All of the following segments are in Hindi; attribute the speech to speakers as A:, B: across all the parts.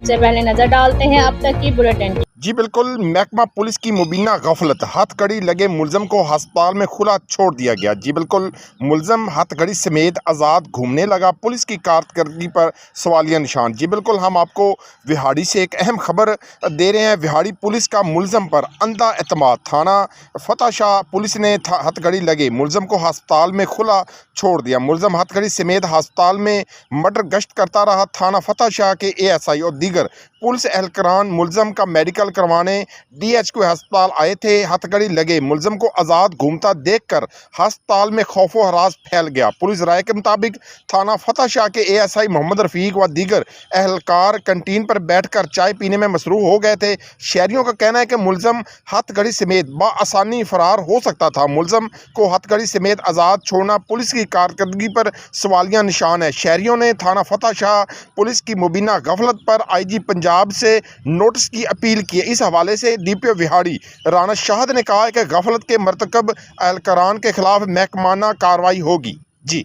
A: सबसे पहले नजर डालते हैं अब तक की बुलेटिन।
B: जी बिल्कुल, महकमा पुलिस की मुबीना गफलत, हथकड़ी लगे मुलजम को अस्पताल में खुला छोड़ दिया गया। जी बिल्कुल, मुलजम हथकड़ी समेत आज़ाद घूमने लगा, पुलिस की कारकर्दगी पर सवालिया निशान। जी बिल्कुल, हम आपको विहाड़ी से एक अहम खबर दे रहे हैं। विहाड़ी पुलिस का मुलजम पर अंधा एतमाद, थाना फतेह शाह पुलिस ने हथकड़ी लगे मुलजम को अस्पताल में खुला छोड़ दिया। मुलजम हथकड़ी समेत अस्पताल में मर्डर गश्त करता रहा। थाना फतेह शाह के ASI और दीगर पुलिस एहलकारान मुलजम का मेडिकल करवाने DHQ अस्पताल आए थे। हथकड़ी लगे मुलजम को आज़ाद घूमता देखकर अस्पताल में खौफो हरास फैल गया। पुलिस राय के मुताबिक थाना फतेह शाह के ASI मोहम्मद रफीक व दीगर एहलकार कैंटीन पर बैठकर चाय पीने में मसरूफ हो गए थे। शहरियों का कहना है कि मुलजम हथकड़ी समेत बआसानी फरार हो सकता था। मुलजम को हथकड़ी समेत आज़ाद छोड़ना पुलिस की कारकर्दगी पर सवालिया निशान है। शहरियों ने थाना फतेह शाह पुलिस की मुबीना गफलत पर IG पंजाब से नोटिस की अपील की। इस हवाले से DPO विहाड़ी राना शाहद ने कहा है कि गफलत के मरतकब एहलकारान के खिलाफ महकमाना कार्रवाई होगी। जी,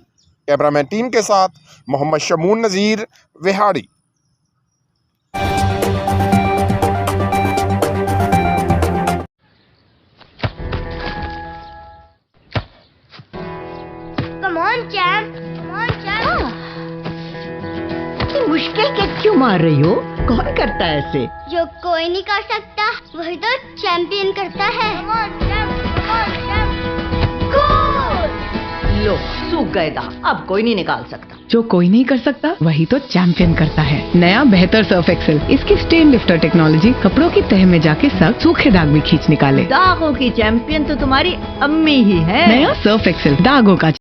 B: कैमरामैन टीम के साथ मोहम्मद शमून नज़ीर, Vehari.
C: Come on, champ. Come on, champ.
D: इतनी मुश्किल किक क्यों मार रही हो? कौन करता है ऐसे?
C: जो कोई नहीं कर सकता वही तो चैंपियन करता है। Come on, champ. Come on, champ. Goal!
D: लो, सूख गए दाग, अब कोई नहीं निकाल सकता।
E: जो कोई नहीं कर सकता वही तो चैंपियन करता है। नया बेहतर सर्फ एक्सेल, इसकी स्टेन लिफ्टर टेक्नोलॉजी कपड़ों की तह में जाके सख्त सूखे दाग भी खींच निकाले।
D: दागों की चैंपियन तो तुम्हारी अम्मी ही है।
E: नया सर्फ एक्सेल, दागों का